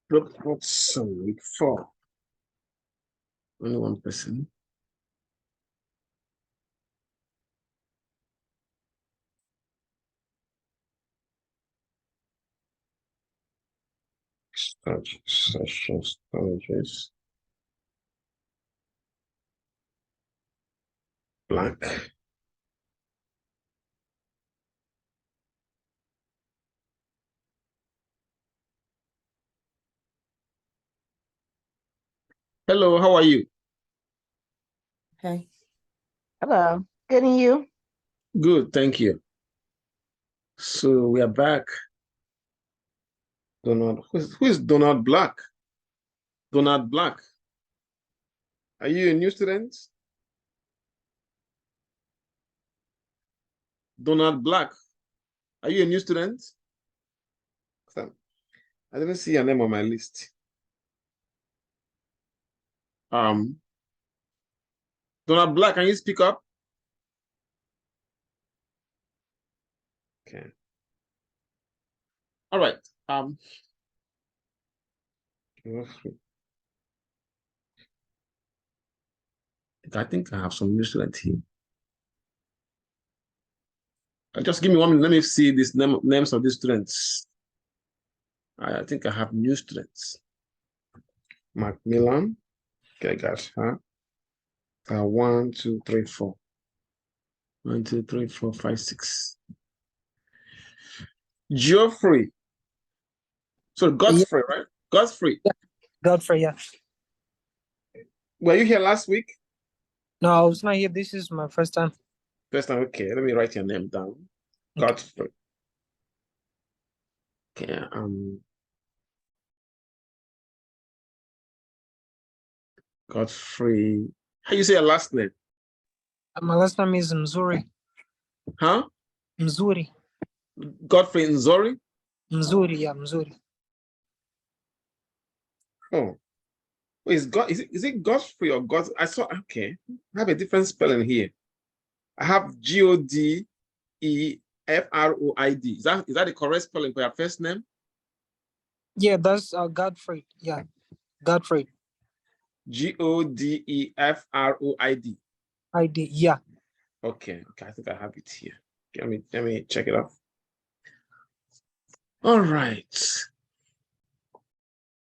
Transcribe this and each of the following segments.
What's week 4? Only one person. Start session storages. Blank. Hello, how are you? Okay. Hello. Good, and you? Good, thank you. So we are back. Donald, who is Donald Black? Donald Black. Are you a new student? Donald Black. Are you a new student? I didn't see your name on my list. Donald Black, can you speak up? Okay. All right. I think I have some new students here. Just give me 1 minute. Let me see these names of these students. I think I have new students. Macmillan. Okay, got her. 1, 2, 3, 4. 1, 2, 3, 4, 5, 6. Geoffrey. So Godfrey, right? Godfrey. Yeah. Godfrey, yeah. Were you here last week? No, I was not here. This is my first time. First time, okay. Let me write your name down. Okay. Godfrey. Okay, Godfrey. How you say your last name? My last name is Mzuri. Huh? Mzuri. Godfrey Nzori? Mzuri, yeah, Mzuri. Oh. Wait, is it Godfrey or God? I saw, okay. I have a different spelling here. I have Godefroid. Is that the correct spelling for your first name? Yeah, that's Godfrey. Yeah, Godfrey. Godefroid. ID, yeah. Okay, I think I have it here. Let me check it out. All right.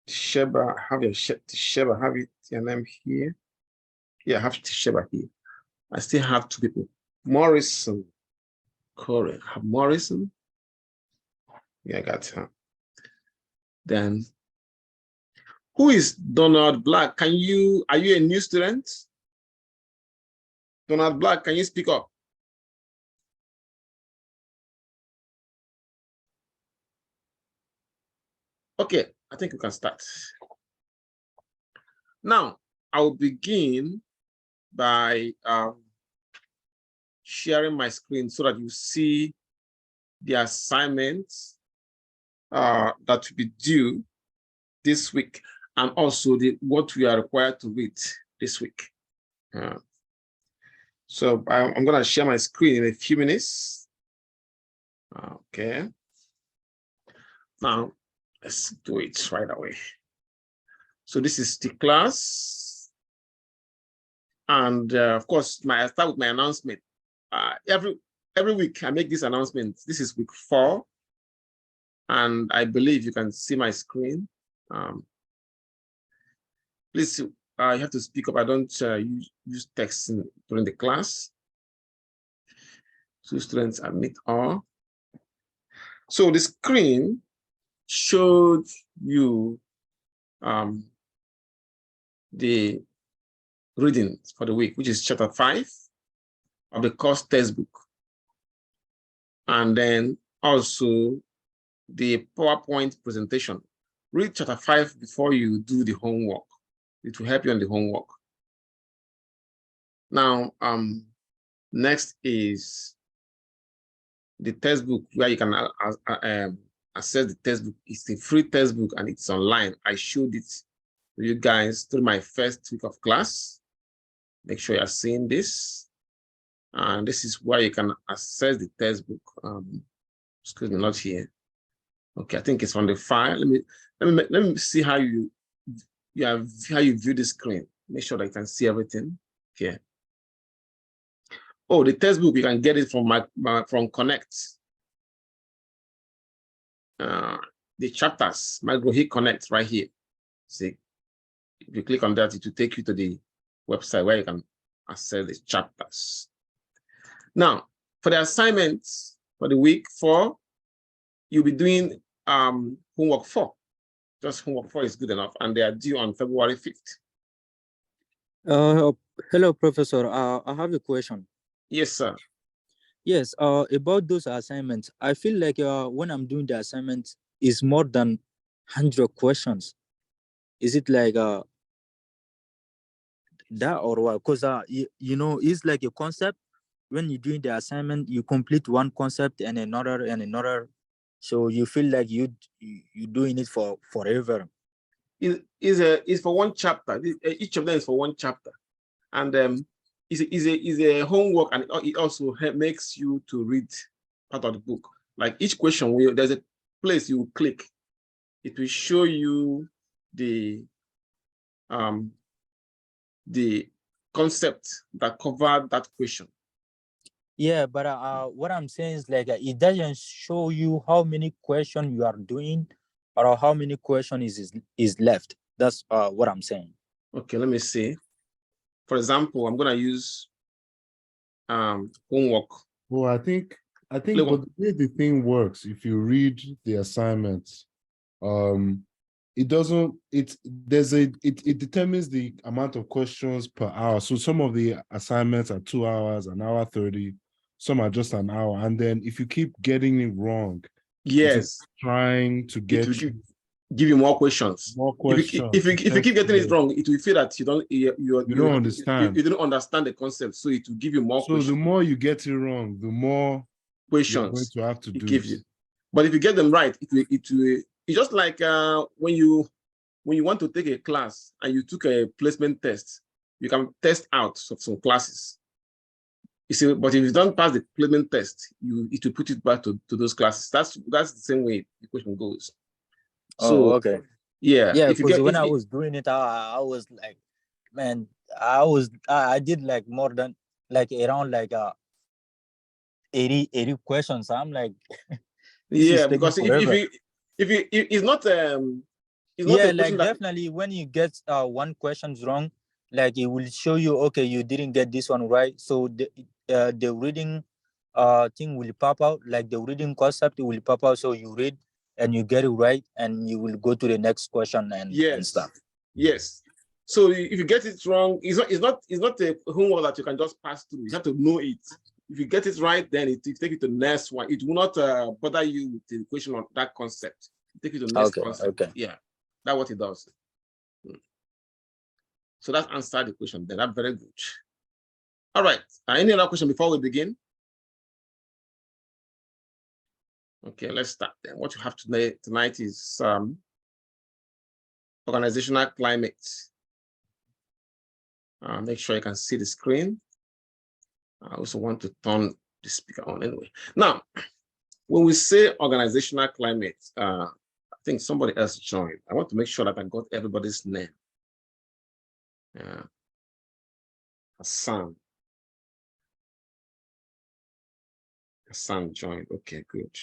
Sheba, have your name here. Yeah, I have Sheba here. I still have 2 people. Morrison. Corey. I have Morrison. Yeah, I got her. Then who is Donald Black? Are you a new student? Donald Black, can you speak up? Okay, I think we can start. Now, I'll begin by sharing my screen so that you see the assignments that will be due this week, and also what we are required to read this week. So I'm going to share my screen in a few minutes. Okay. Now, let's do it right away. So this is the class. And of course, I start with my announcement. Every week I make this announcement. This is week 4. And I believe you can see my screen. Please, you have to speak up. I don't use text during the class. So students admit all. So the screen showed you the reading for the week, which is chapter 5 of the course textbook. And then also the PowerPoint presentation. Read chapter 5 before you do the homework. It will help you on the homework. Now, next is the textbook, where you can access the textbook. It's a free textbook and it's online. I showed it to you guys through my first week of class. Make sure you're seeing this. And this is where you can access the textbook. Excuse me, not here. Okay, I think it's on the file. Let me see how you view the screen. Make sure that you can see everything. Okay. Oh, the textbook, you can get it from from Connect. The chapters, hit Connect right here. See, if you click on that, it will take you to the website where you can access the chapters. Now, for the assignments for the week 4, you'll be doing homework 4. Just homework 4 is good enough, and they are due on February 5th. Hello, Professor. I have a question. Yes, sir. Yes, about those assignments, I feel like when I'm doing the assignments, it's more than 100 questions. Is it like that or what? Because you know, it's like a concept. When you're doing the assignment, you complete one concept and another. So you feel like you're doing it for forever. Is for one chapter. Each of them is for one chapter, and is a homework, and it also makes you to read part of the book. Like each question, there's a place you click, it will show you the concept that covered that question. Yeah, but what I'm saying is like it doesn't show you how many questions you are doing or how many questions is left. That's what I'm saying. Okay, let me see. For example, I'm gonna use homework. Well, I think but the way the thing works, if you read the assignments, it determines the amount of questions per hour. So some of the assignments are 2 hours, an hour 30, some are just an hour. And then if you keep getting it wrong, yes, trying to get give you more questions. More questions. If you keep getting it wrong, it will feel that you don't understand. You don't understand the concept, so it will give you more questions. So the more you get it wrong, the more questions you're going to have to do. Give you. But if you get them right, it's just like when you want to take a class and you took a placement test, you can test out some classes. You see, but if you don't pass the placement test, it will put it back to those classes. That's the same way the question goes. So, okay. Yeah. Because when I was doing it, I was like, man, I did like more than like around like 80 questions. I'm like, yeah, because if it's not yeah, like definitely when you get one question wrong, like it will show you, okay, you didn't get this one right. So the reading thing will pop out, like the reading concept will pop out. So you read and you get it right, and you will go to the next question and stuff. Yes. So if you get it wrong, it's not a homework that you can just pass through. You have to know it. If you get it right, then it take you to the next one. It will not bother you with the question on that concept. Take you to the next concept. Okay. Yeah, that's what it does. So that answered the question. Then that's very good. All right. Any other question before we begin? Okay, let's start then. What you have tonight is organizational climate. Make sure you can see the screen. I also want to turn the speaker on anyway. Now, when we say organizational climate, I think somebody else joined. I want to make sure that I got everybody's name. Hassan joined. Okay, good.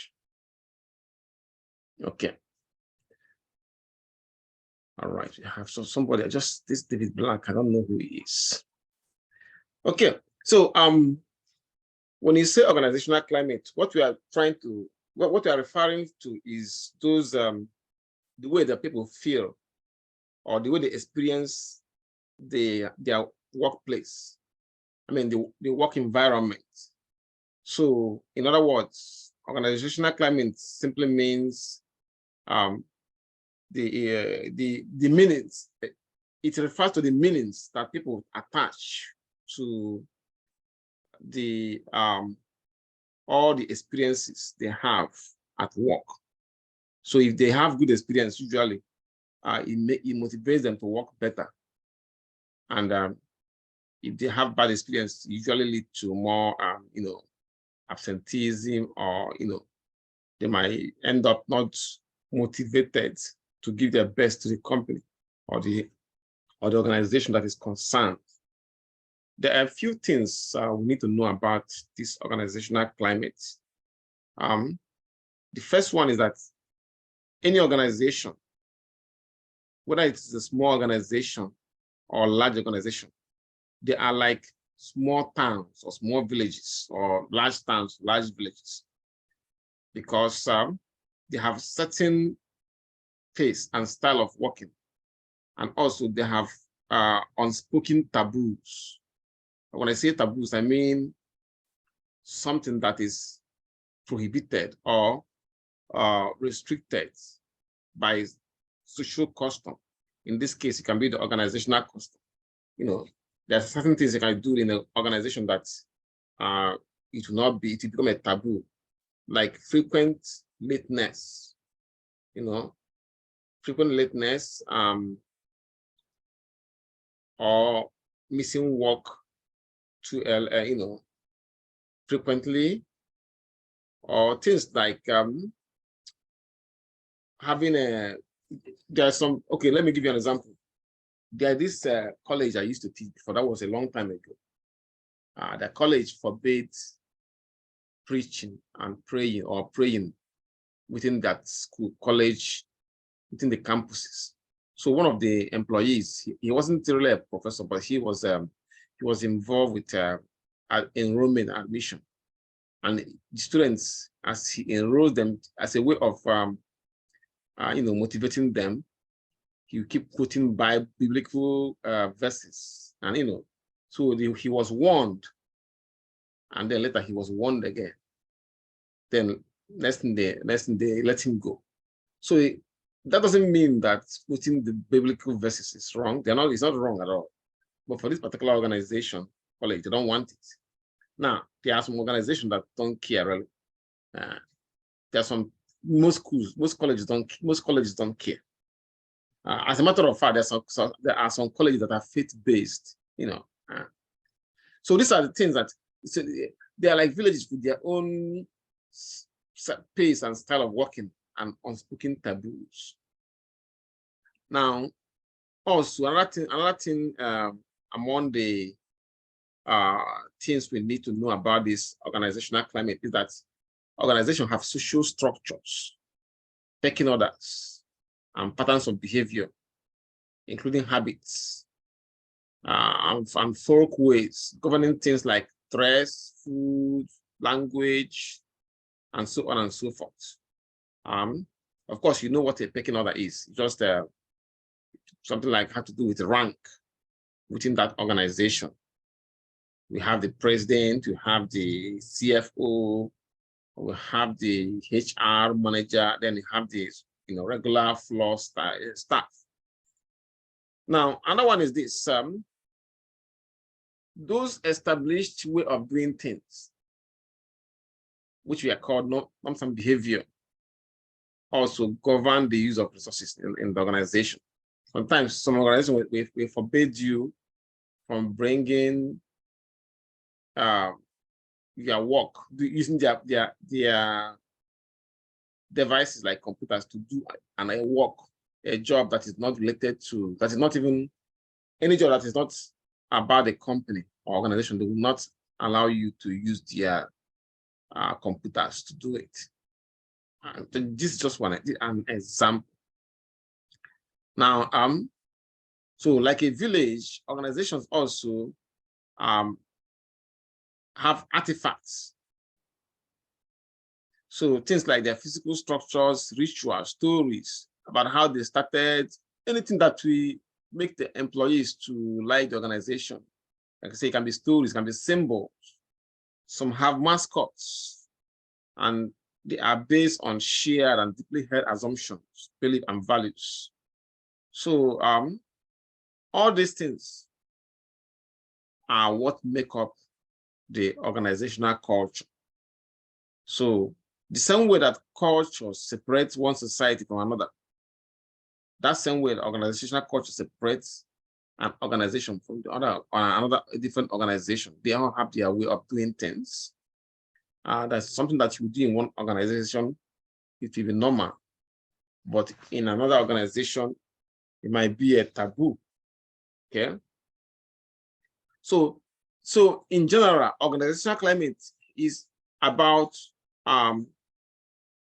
Okay. All right, we have somebody, this David Black, I don't know who he is. Okay, so when you say organizational climate, what we are referring to is those the way that people feel or the way they experience their workplace. I mean the work environment. So in other words, organizational climate simply means the meanings. It refers to the meanings that people attach to the all the experiences they have at work. So if they have good experience, usually it motivates them to work better. And if they have bad experience, it usually lead to more absenteeism or they might end up not motivated to give their best to the company or the organization that is concerned. There are a few things we need to know about this organizational climate. The first one is that any organization, whether it's a small organization or large organization, they are like small towns or small villages, or large towns, large villages, because they have certain pace and style of working. And also they have unspoken taboos. When I say taboos, I mean something that is prohibited or restricted by social custom. In this case, it can be the organizational custom. You know, there are certain things you can do in an organization that it will become a taboo, like frequent lateness, you know, frequent lateness, or missing work to frequently, or things like having there's some, okay, let me give you an example. There's this college I used to teach before, that was a long time ago. The college forbids preaching and praying or praying within that school, college, within the campuses. So one of the employees, he wasn't really a professor, but he was involved with enrollment admission. And the students, as he enrolled them, as a way of motivating them, he keep quoting biblical verses, and so he was warned, and then later he was warned again. Then next thing they let him go. So that doesn't mean that quoting the biblical verses is wrong. It's not wrong at all. But for this particular organization, college, they don't want it. Now, there are some organizations that don't care really. There are some, most colleges don't care. As a matter of fact, there are some colleges that are faith-based, So these are the things that they are like villages with their own pace and style of working and unspoken taboos. Now, also another thing among the things we need to know about this organizational climate is that organizations have social structures, pecking orders, and patterns of behavior, including habits and folkways, governing things like dress, food, language, and so on and so forth. Of course, you know what a pecking order is. Just something like have to do with rank within that organization. We have the president, we have the CFO, we have the HR manager, then we have the regular floor staff. Now, another one is this: those established way of doing things, which we are called norms and behavior, also govern the use of resources in the organization. Sometimes some organizations will forbid you from bringing your work, using their devices like computers to do a job that is not related to, that is not even any job that is not about the company or organization. They will not allow you to use their computers to do it. This is just an example. Now, so like a village, organizations also have artifacts. So things like their physical structures, rituals, stories about how they started, anything that we make the employees to like the organization. Like I say, it can be stories, it can be symbols. Some have mascots, and they are based on shared and deeply held assumptions, beliefs, and values. So all these things are what make up the organizational culture. So the same way that culture separates one society from another, that same way the organizational culture separates an organization from the other, or another different organization. They all have their way of doing things. That's something that you do in one organization it will be normal. But in another organization, it might be a taboo. Okay. So in general, organizational climate is about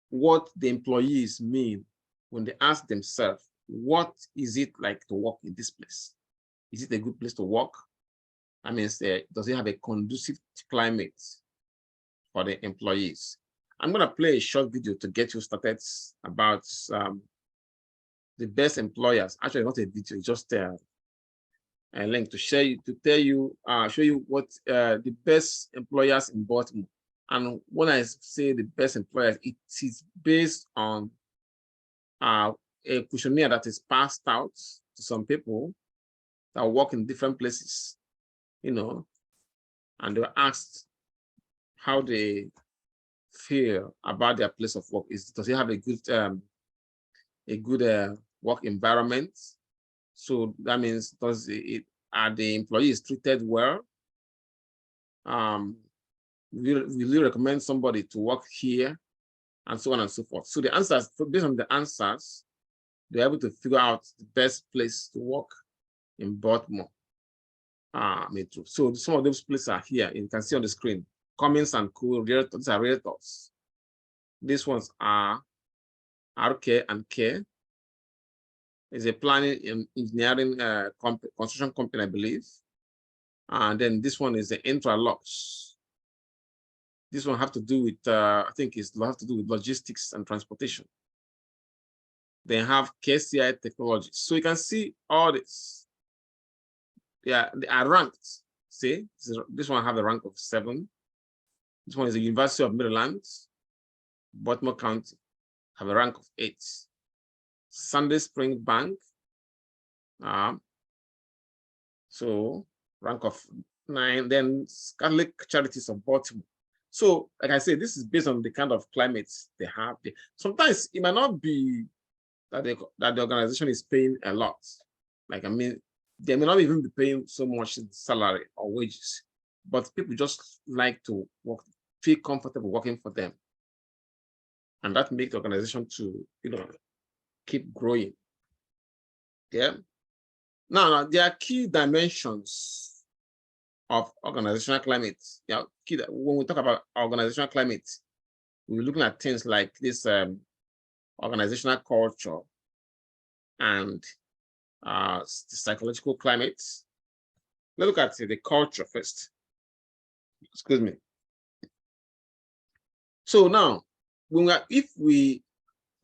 what the employees mean when they ask themselves, what is it like to work in this place? Is it a good place to work? I mean, does it have a conducive climate for the employees? I'm going to play a short video to get you started about the best employers. Actually, not a video, it's just a link to show you what the best employers in Baltimore. And when I say the best employers, it is based on a questionnaire that is passed out to some people that work in different places, you know, and they were asked how they feel about their place of work. Does it have a good work environment? So that means are the employees treated well? Will you recommend somebody to work here, and so on and so forth? So the answers, based on the answers, they're able to figure out the best place to work in Baltimore Metro. So some of those places are here. You can see on the screen. Cummins and Co. These are realtors. These ones are RK and K. Is a planning and engineering construction company, I believe. And then this one is the Intralux. This one have to do with, I think it's have to do with logistics and transportation. They have KCI Technologies. So you can see all this. Yeah, they are ranked. See, this one have a rank of 7. This one is the University of Maryland, Baltimore County, have a rank of 8. Sunday Spring Bank, so rank of 9. Then Catholic Charities of Baltimore. So, like I said, this is based on the kind of climate they have. Sometimes it might not be that the organization is paying a lot. Like, I mean, they may not even be paying so much in salary or wages, but people just like to work, feel comfortable working for them. And that makes the organization to, keep growing. Yeah. Now there are key dimensions of organizational climate. Yeah, when we talk about organizational climate, we're looking at things like this organizational culture and the psychological climate. Let's look at the culture first. Excuse me. So now, if we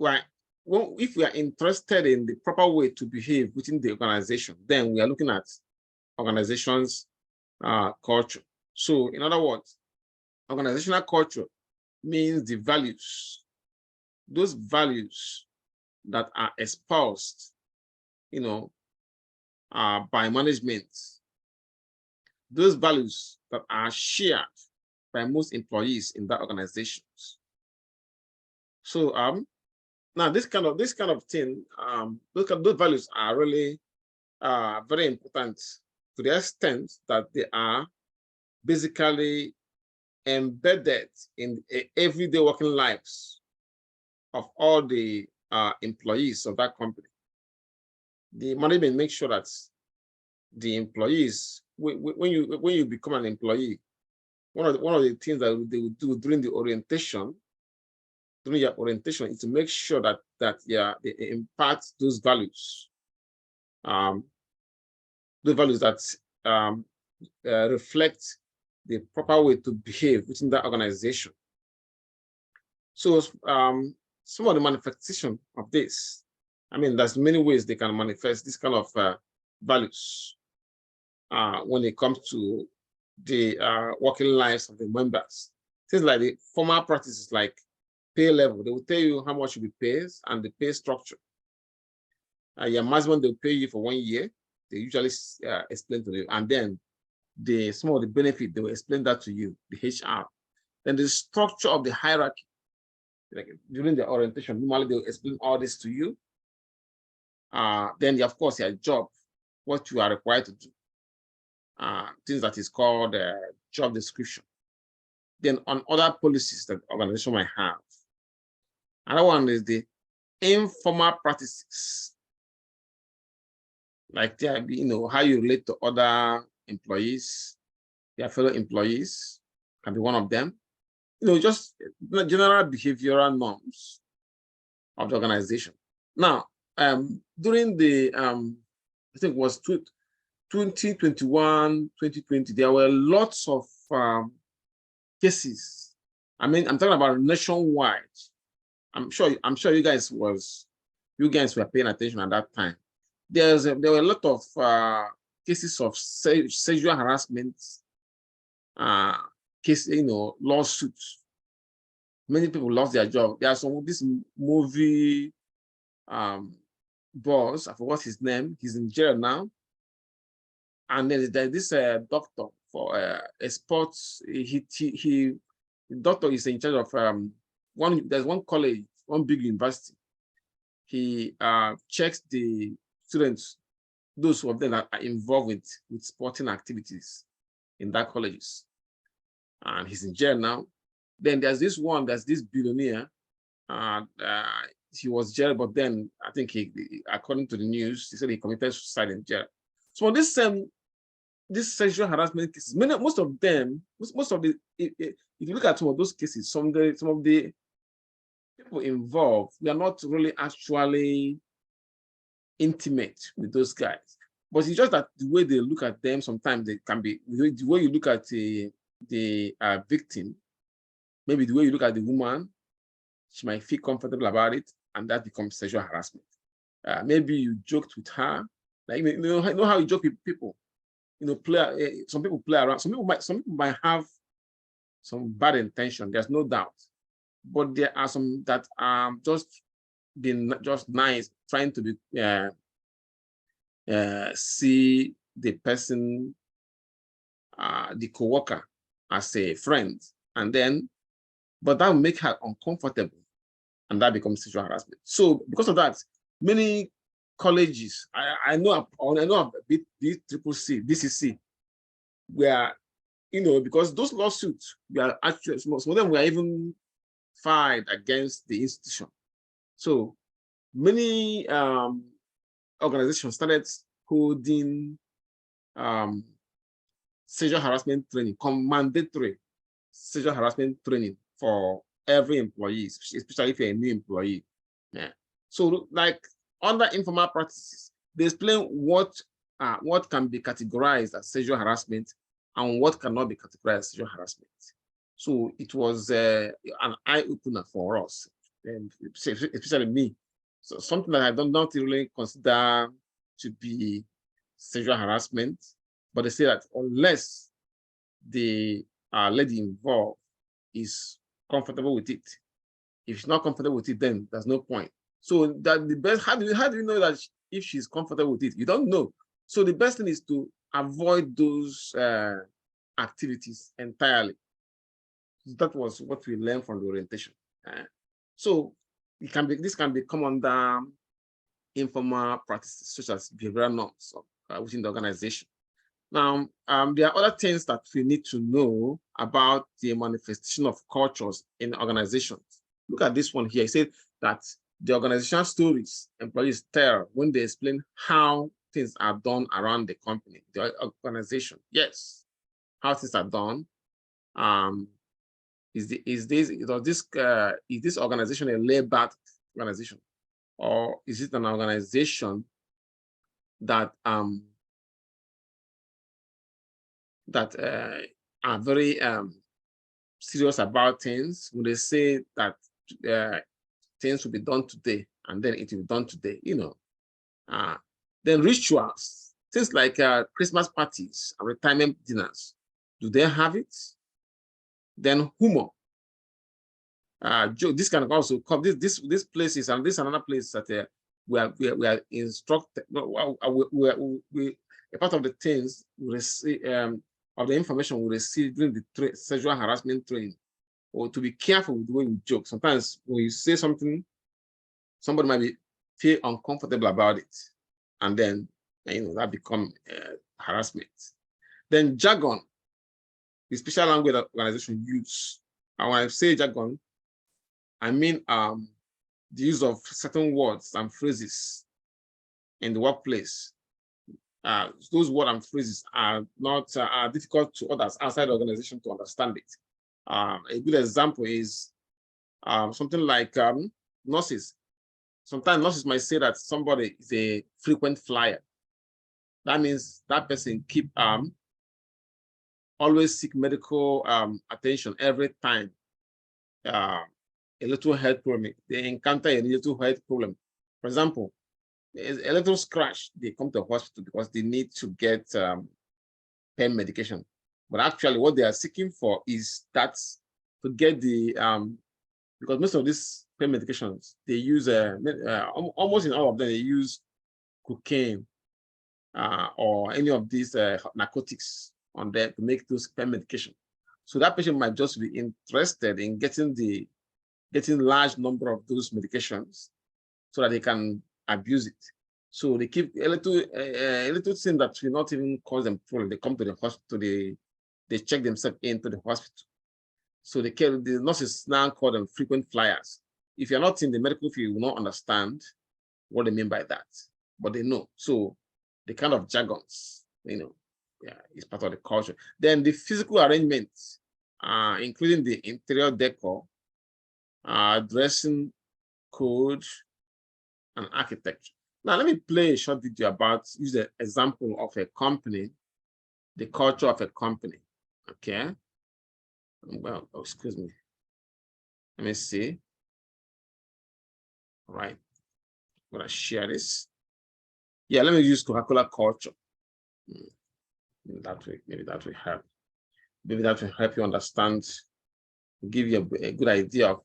are interested in the proper way to behave within the organization, then we are looking at organization's culture. So in other words, organizational culture means the values, those values that are espoused, by management, those values that are shared by most employees in that organization. So now this kind of thing, those values are really very important to the extent that they are basically embedded in everyday working lives of all the employees of that company. The management makes sure that the employees, when you become an employee, one of the things that they will do during your orientation is to make sure that they impart those values, that reflect the proper way to behave within that organization. So some of the manifestation of this, I mean, there's many ways they can manifest this kind of values when it comes to the working lives of the members. Things like the formal practices like pay level. They will tell you how much you be paid and the pay structure. Your maximum they'll pay you for 1 year. They usually explain to you, and then some of the benefit they will explain that to you, the HR. Then the structure of the hierarchy, like during the orientation, normally they will explain all this to you. Then of course your job, what you are required to do, things that is called job description. Then on other policies that the organization might have, Another one is the informal practices, like how you relate to other employees, your fellow employees can be one of them. Just general behavioral norms of the organization. Now, during the I think it was 2021, 2020, there were lots of cases. I mean, I'm talking about nationwide. I'm sure you guys were paying attention at that time. There were a lot of cases of sexual harassment, lawsuits. Many people lost their job. There are some of this movie boss, I forgot his name. He's in jail now. And then there's this doctor for a sports. The doctor is in charge of there's one college, one big university. He checks the students, those of them that are involved with sporting activities in that colleges. And he's in jail now. Then there's this billionaire. He was jailed, but then I think according to the news, he said he committed suicide in jail. So this sexual harassment cases, most of the, if you look at some of those cases, some of the people involved, we are not really actually intimate with those guys. But it's just that the way they look at them, sometimes they can be, the way you look at the victim, maybe the way you look at the woman, she might feel comfortable about it, and that becomes sexual harassment. Maybe you joked with her, like you know how you joke with people. Some people play around. Some people might have some bad intention. There's no doubt, but there are some that are just nice, trying to be see the person, the coworker, as a friend, but that will make her uncomfortable, and that becomes sexual harassment. So because of that, many colleges, I know a bit DCC, where because those lawsuits, we are actually some of them were even filed against the institution. So many organizations started holding sexual harassment training, mandatory sexual harassment training for every employee, especially if you're a new employee. Yeah. So like under informal practices, they explain what can be categorized as sexual harassment and what cannot be categorized as sexual harassment. So it was an eye-opener for us, and especially me. So something that I don't really consider to be sexual harassment, but they say that unless the lady involved is comfortable with it, if she's not comfortable with it, then there's no point. So that the best, how do you know that if she's comfortable with it? You don't know. So the best thing is to avoid those activities entirely. That was what we learned from the orientation. So this can become under informal practices such as behavioral norms within the organization. Now, there are other things that we need to know about the manifestation of cultures in organizations. Look at this one here. It said that the organizational stories employees tell when they explain how things are done around the company, the organization. Yes, how things are done. Is this organization a laid-back organization, or is it an organization that are very serious about things when they say that things will be done today and then it will be done today, Then rituals, things like Christmas parties and retirement dinners, do they have it? Then humor. This can also come. This places, and this another place that we are instructed. We a part of the things we receive of the information we receive during the sexual harassment training, or to be careful with the way we joke. Sometimes when you say something, somebody might feel uncomfortable about it, and then that becomes harassment. Then jargon, the special language that organization use. And when I say jargon, I mean the use of certain words and phrases in the workplace. Those words and phrases are not are difficult to others outside the organization to understand it. A good example is something like nurses. Sometimes nurses might say that somebody is a frequent flyer. That means that person keep always seek medical attention every time a little health problem. They encounter a little health problem. For example, a little scratch, they come to the hospital because they need to get pain medication. But actually, what they are seeking for is that to get the because most of these pain medications they use almost in all of them they use cocaine or any of these narcotics on there to make those pain medication. So that patient might just be interested in getting large number of those medications so that they can abuse it. So they keep a little thing that will not even cause them problem. They come to the hospital, they check themselves into the hospital. So the nurses now call them frequent flyers. If you're not in the medical field, you will not understand what they mean by that, but they know. So the kind of jargons, is part of the culture. Then the physical arrangements, including the interior decor, dressing code, and architecture. Now, let me play a short video use an example of a company, the culture of a company. Okay. Well, excuse me. Let me see. All right. I'm going to share this. Yeah, let me use Coca-Cola culture. Maybe that will help. Maybe that will help you understand, give you a good idea of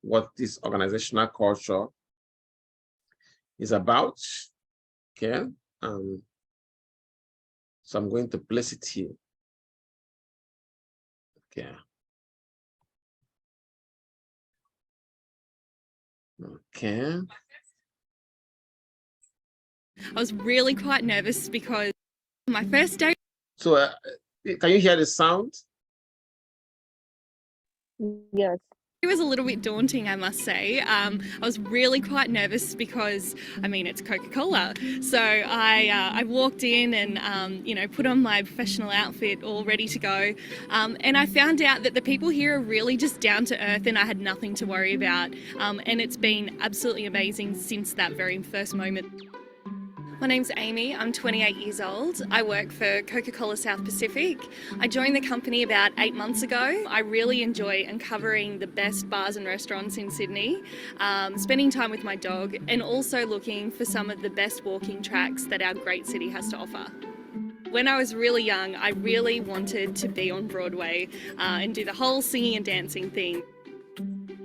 what this organizational culture is about. Okay. So I'm going to place it here. Okay. Okay. I was really quite nervous because my first day. So can you hear the sound? Yes. It was a little bit daunting, I must say. I was really quite nervous because, I mean, it's Coca-Cola. So I walked in and, put on my professional outfit all ready to go. And I found out that the people here are really just down to earth and I had nothing to worry about. And it's been absolutely amazing since that very first moment. My name's Amy, I'm 28 years old. I work for Coca-Cola South Pacific. I joined the company about 8 months ago. I really enjoy uncovering the best bars and restaurants in Sydney, spending time with my dog, and also looking for some of the best walking tracks that our great city has to offer. When I was really young, I really wanted to be on Broadway and do the whole singing and dancing thing.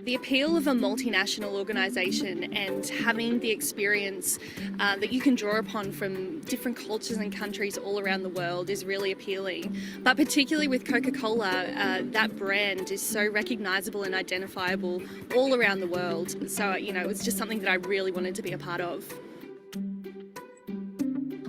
The appeal of a multinational organisation and having the experience that you can draw upon from different cultures and countries all around the world is really appealing. But particularly with Coca-Cola, that brand is so recognisable and identifiable all around the world. So, it was just something that I really wanted to be a part of.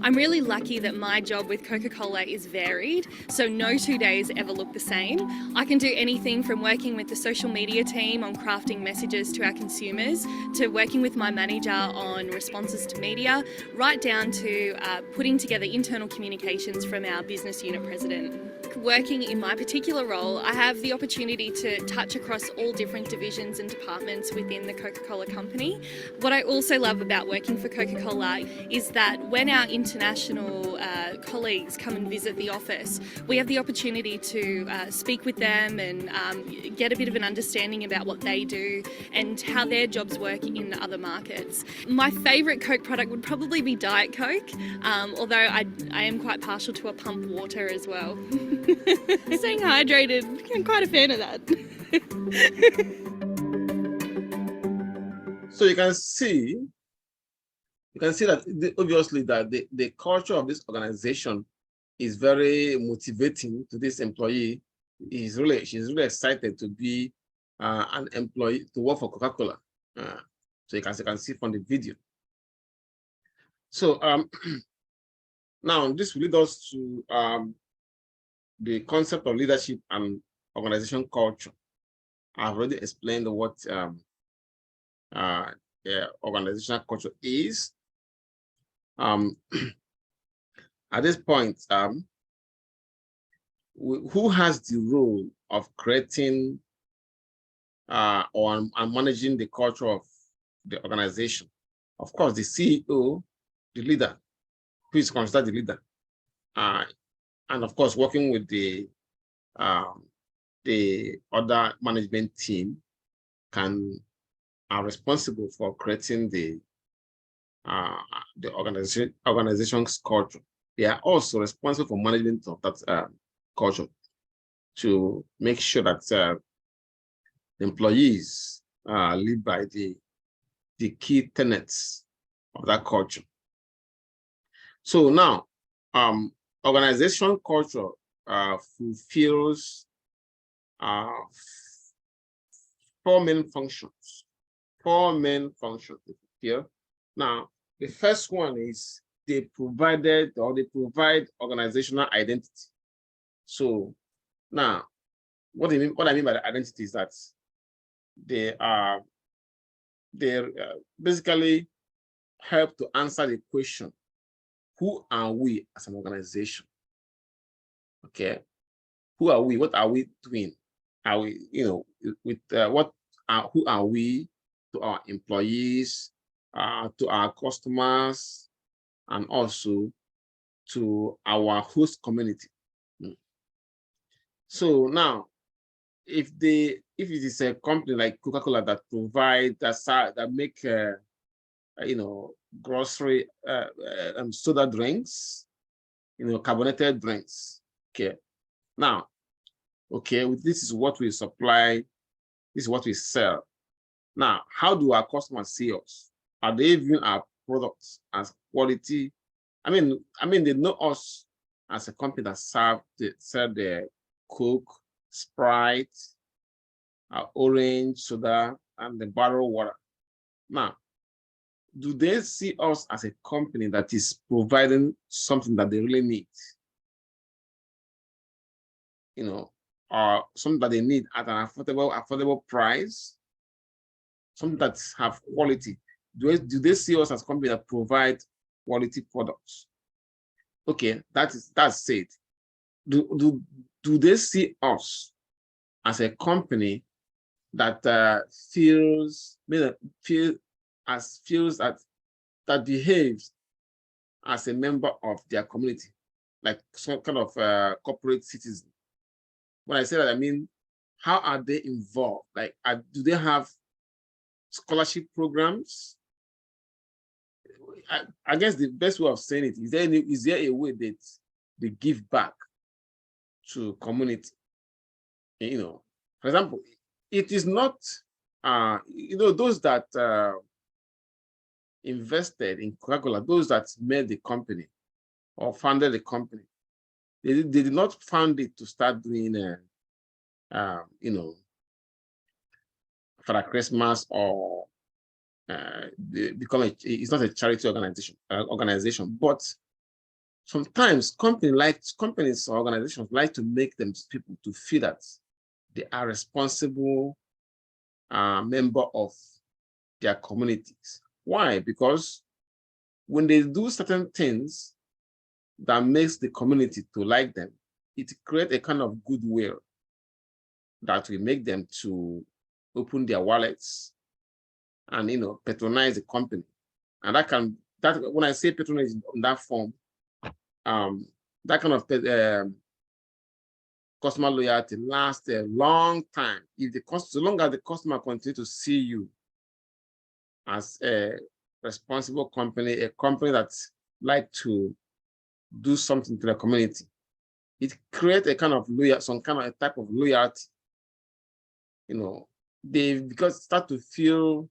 I'm really lucky that my job with Coca-Cola is varied, so no 2 days ever look the same. I can do anything from working with the social media team on crafting messages to our consumers, to working with my manager on responses to media, right down to putting together internal communications from our business unit president. Working in my particular role, I have the opportunity to touch across all different divisions and departments within the Coca-Cola company. What I also love about working for Coca-Cola is that when our international colleagues come and visit the office, we have the opportunity to speak with them and get a bit of an understanding about what they do and how their jobs work in other markets. My favourite Coke product would probably be Diet Coke, although I am quite partial to a pump water as well. Staying hydrated, I'm quite a fan of that. So you can see that obviously that the culture of this organization is very motivating to this employee. She's really excited to be an employee to work for Coca-Cola. So you can see from the video. So now this will lead us to the concept of leadership and organization culture. I've already explained what organizational culture is. At this point, who has the role of creating or managing the culture of the organization? Of course, the CEO, the leader, who is considered the leader, and of course, working with the other management team are responsible for creating the organization's culture. They are also responsible for management of that culture to make sure that the employees live by the key tenets of that culture. So now, organization culture fulfills 4 main functions. 4 main functions here. Now, the first one is they provide organizational identity. So now, what I mean by the identity is that they basically help to answer the question, who are we as an organization? Okay, who are we? What are we doing? Are we, who are we to our employees, to our customers, and also to our host community? So now, if it is a company like Coca-Cola that provide that make grocery soda drinks, carbonated drinks. Okay, now, this is what we supply. This is what we sell. Now, how do our customers see us? Are they viewing our products as quality? I mean, they know us as a company that sell the Coke, Sprite, orange soda, and the bottled water. Now, do they see us as a company that is providing something that they really need? Or something that they need at an affordable price, something that have quality. Do they see us as a company that provide quality products? Okay, that's it. Do they see us as a company that feels that behaves as a member of their community, like some kind of corporate citizen? When I say that, I mean, how are they involved? Like, do they have scholarship programs? I guess the best way of saying it is there a way that they give back to community? For example, it is not those that invested in Coca-Cola, those that made the company or founded the company. They did not found it to start doing for Christmas or it's not a charity organization, but sometimes companies or organizations like to make them people to feel that they are responsible member of their communities. Why? Because when they do certain things that makes the community to like them, it creates a kind of goodwill that will make them to open their wallets and patronize the company. And that when I say patronage in that form, that kind of customer loyalty lasts a long time. So long as the customer continues to see you as a responsible company, a company that like to do something to the community, it creates a kind of a type of loyalty. They start to feel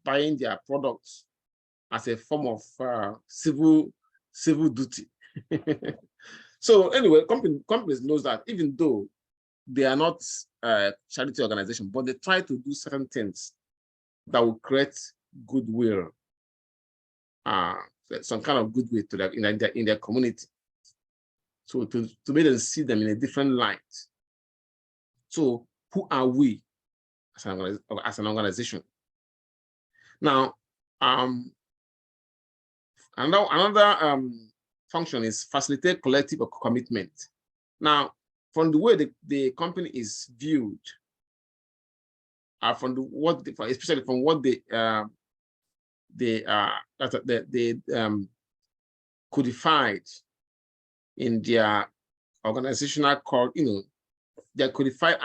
buying their products as a form of civil duty. So anyway, companies knows that even though they are not a charity organization, but they try to do certain things that will create goodwill, some kind of goodwill to in their community. So to make them see them in a different light. So who are we as an organization. Now, another function is facilitate collective commitment. Now, from the way the company is viewed, especially from what they codified in their organizational code, they're codified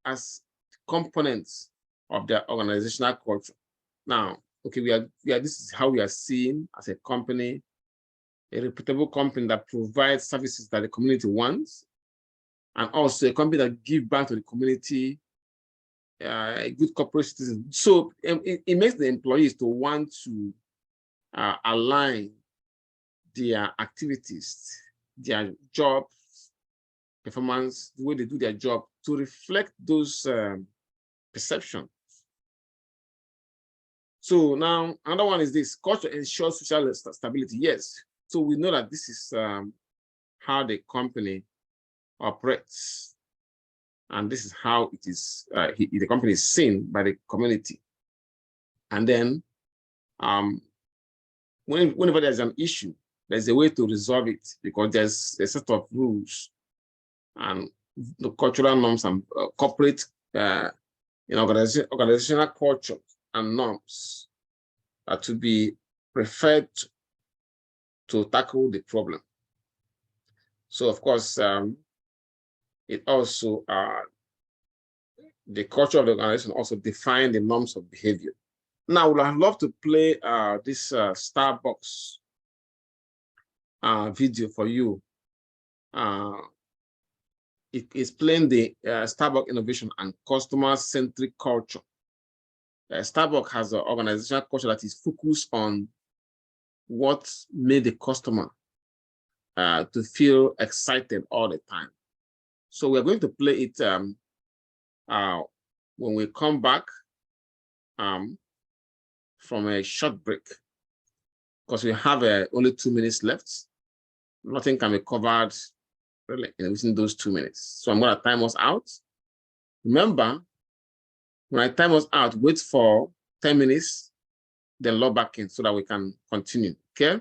as components of their organizational culture. Now, okay, this is how we are seen as a company, a reputable company that provides services that the community wants, and also a company that gives back to the community, a good corporate citizen. So it makes the employees to want to align their activities, their job performance, the way they do their job, to reflect those perceptions. So now another one is this: culture ensures social stability. Yes, so we know that this is how the company operates, and this is how it is. The company is seen by the community, and then whenever there's an issue, there's a way to resolve it, because there's a set of rules and the cultural norms and corporate organizational culture and norms are to be referred to tackle the problem. So of course, it also the culture of the organization also define the norms of behavior. Now, I would love to play this Starbucks video for you. It is playing the Starbucks innovation and customer-centric culture. Starbucks has an organizational culture that is focused on what made the customer to feel excited all the time. So we're going to play it when we come back from a short break, because we have only 2 minutes left. Nothing can be covered really within those 2 minutes. So I'm going to time us out. Remember, when I time us out, wait for 10 minutes, then log back in so that we can continue. Okay?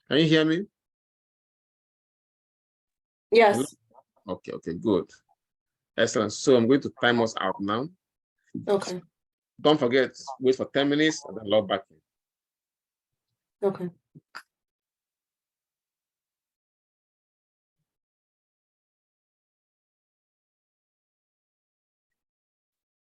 Can you hear me? Yes. Okay, good. Excellent. So I'm going to time us out now. Okay. Don't forget, wait for 10 minutes and then log back in. Okay.